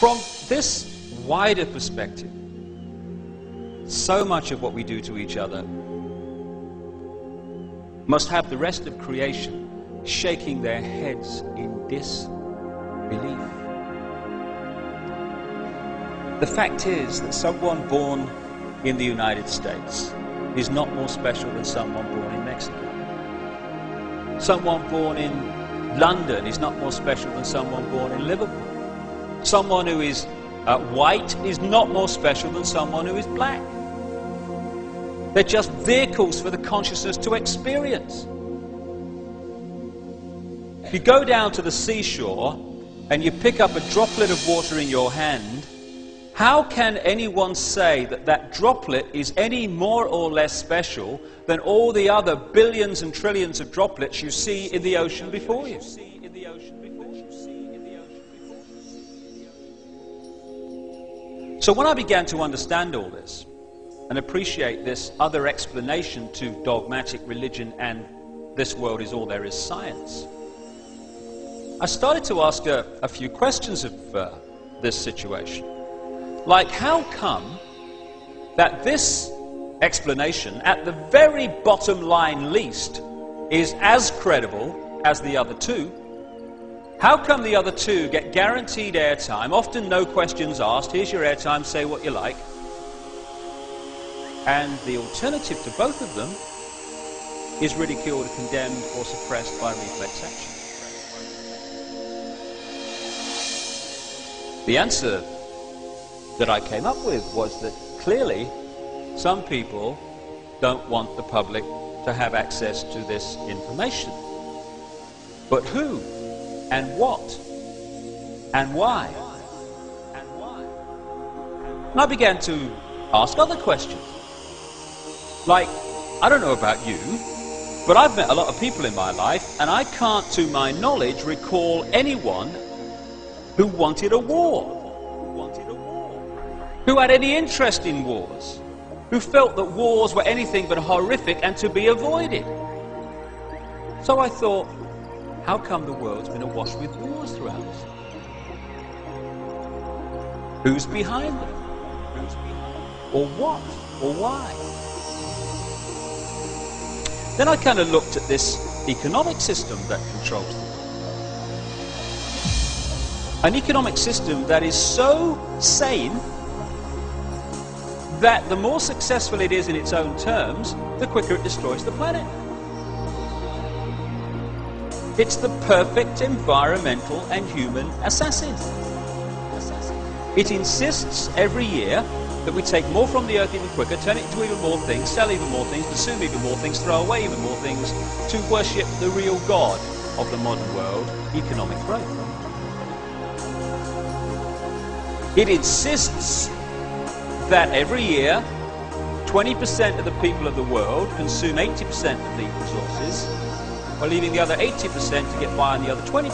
From this wider perspective, so much of what we do to each other must have the rest of creation shaking their heads in disbelief. The fact is that someone born in the United States is not more special than someone born in Mexico. Someone born in London is not more special than someone born in Liverpool. Someone who is white is not more special than someone who is black. They're just vehicles for the consciousness to experience. If you go down to the seashore and you pick up a droplet of water in your hand, how can anyone say that that droplet is any more or less special than all the other billions and trillions of droplets you see in the ocean before you? So when I began to understand all this and appreciate this other explanation to dogmatic religion and this world is all there is science, I started to ask a few questions of this situation. Like, how come that this explanation, at the very bottom line least, is as credible as the other two? How come the other two get guaranteed airtime, often no questions asked, here's your airtime, say what you like, and the alternative to both of them is ridiculed, condemned, or suppressed by reflex action? The answer that I came up with was that clearly some people don't want the public to have access to this information. But who and what and why? And I began to ask other questions. Like, I don't know about you, but I've met a lot of people in my life, and I can't, to my knowledge, recall anyone who wanted a war, who had any interest in wars, who felt that wars were anything but horrific and to be avoided. So I thought, how come the world's been awash with wars throughout us? Who's behind them? Or what? Or why? Then I kind of looked at this economic system that controls them. An economic system that is so sane that the more successful it is in its own terms, the quicker it destroys the planet. It's the perfect environmental and human assassin. It insists every year that we take more from the earth even quicker, turn it into even more things, sell even more things, consume even more things, throw away even more things, to worship the real God of the modern world, economic growth. It insists that every year 20% of the people of the world consume 80% of the resources, while leaving the other 80% to get by on the other 20%.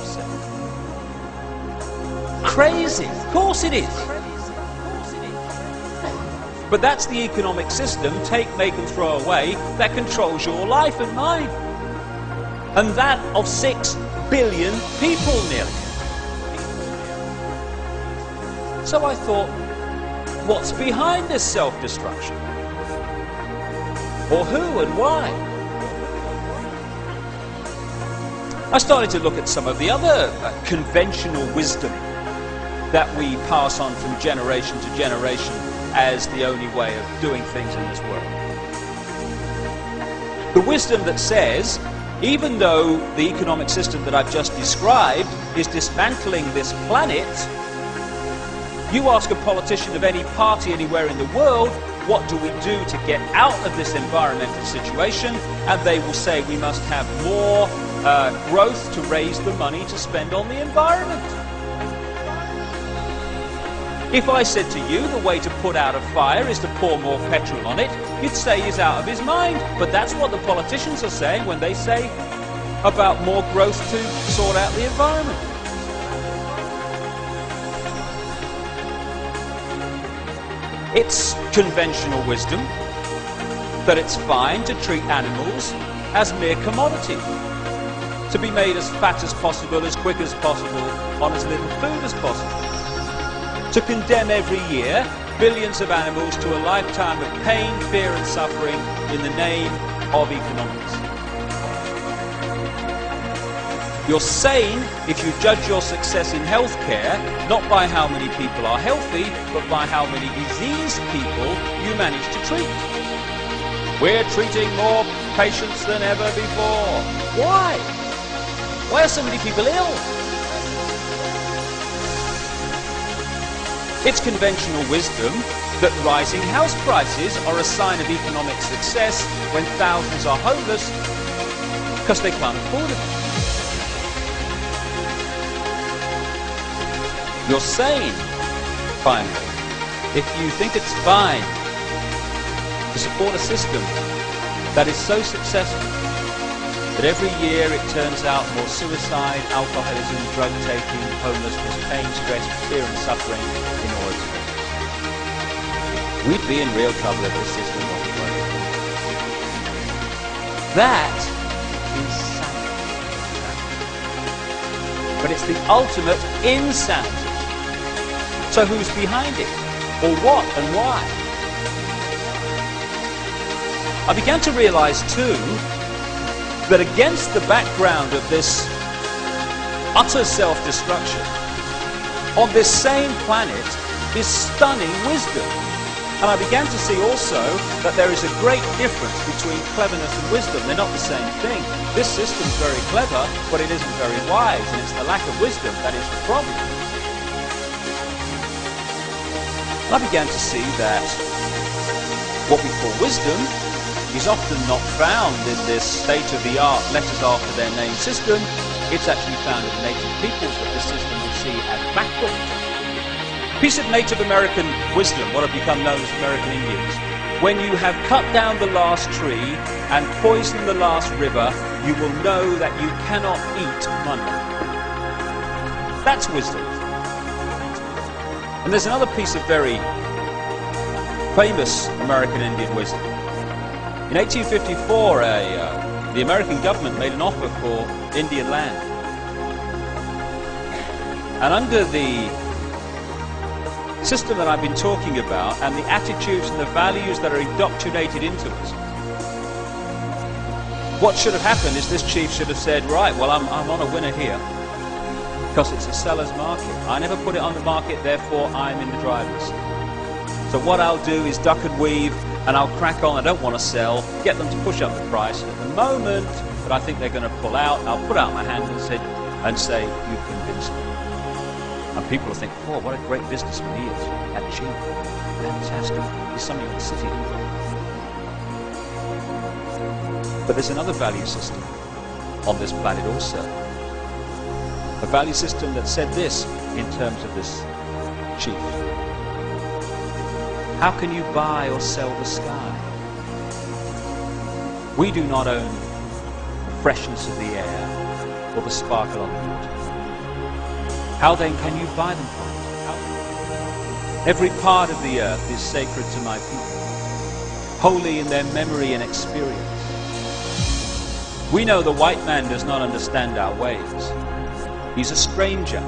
Crazy! Of course it is! But that's the economic system, take, make and throw away, that controls your life and mine. And that of 6 billion people nearly. So I thought, what's behind this self-destruction? Or who and why? I started to look at some of the other conventional wisdom that we pass on from generation to generation as the only way of doing things in this world. The wisdom that says, even though the economic system that I've just described is dismantling this planet, you ask a politician of any party anywhere in the world, what do we do to get out of this environmental situation? And they will say we must have more growth to raise the money to spend on the environment. If I said to you the way to put out a fire is to pour more petrol on it, you'd say he's out of his mind. But that's what the politicians are saying when they say about more growth to sort out the environment. It's conventional wisdom that it's fine to treat animals as mere commodities, to be made as fat as possible, as quick as possible, on as little food as possible. to condemn every year billions of animals to a lifetime of pain, fear and suffering in the name of economics. You're sane if you judge your success in healthcare not by how many people are healthy, but by how many diseased people you manage to treat. We're treating more patients than ever before. Why? Why are so many people ill? It's conventional wisdom that rising house prices are a sign of economic success when thousands are homeless because they can't afford it. You're sane, finally, if you think it's fine to support a system that is so successful that every year it turns out more suicide, alcoholism, drug taking, homelessness, pain, stress, fear and suffering in all its forms. We'd be in real trouble if this system wasn't working. That is sanity. But it's the ultimate insanity. So who's behind it? Or what and why? I began to realize too that against the background of this utter self-destruction, on this same planet is stunning wisdom. And I began to see also that there is a great difference between cleverness and wisdom. They're not the same thing. This system's very clever, but it isn't very wise, and it's the lack of wisdom that is the problem. I began to see that what we call wisdom is often not found in this state-of-the-art letters after their name system. It's actually found in native peoples that this system would see as backward. A piece of Native American wisdom, what have become known as American Indians. When you have cut down the last tree and poisoned the last river, you will know that you cannot eat money. That's wisdom. And there's another piece of very famous American Indian wisdom. In 1854, the American government made an offer for Indian land. And under the system that I've been talking about, and the attitudes and the values that are indoctrinated into us, what should have happened is this chief should have said, right, well, I'm on a winner here, because it's a seller's market. I never put it on the market, therefore I'm in the driver's seat. So what I'll do is duck and weave, and I'll crack on. I don't want to sell, get them to push up the price, and at the moment that I think they're going to pull out, I'll put out my hand and say, you convinced me. And people will think, oh, what a great businessman he is. That cheap. Fantastic. He's something of the city. But there's another value system on this planet also. A value system that said this in terms of this chief. How can you buy or sell the sky? We do not own the freshness of the air or the sparkle on the water. How then can you buy them from it? Every part of the earth is sacred to my people, holy in their memory and experience. We know the white man does not understand our ways. He's a stranger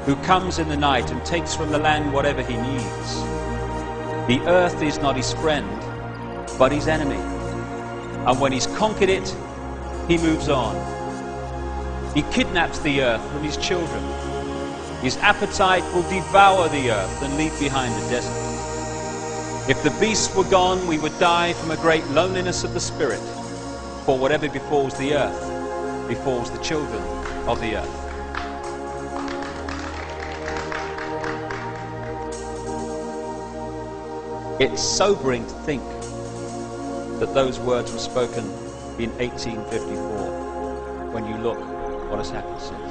who comes in the night and takes from the land whatever he needs. The earth is not his friend, but his enemy. And when he's conquered it, he moves on. He kidnaps the earth from his children. His appetite will devour the earth and leave behind the desert. If the beasts were gone, we would die from a great loneliness of the spirit. For whatever befalls the earth, befalls the children of the earth. It's sobering to think that those words were spoken in 1854, when you look what has happened since.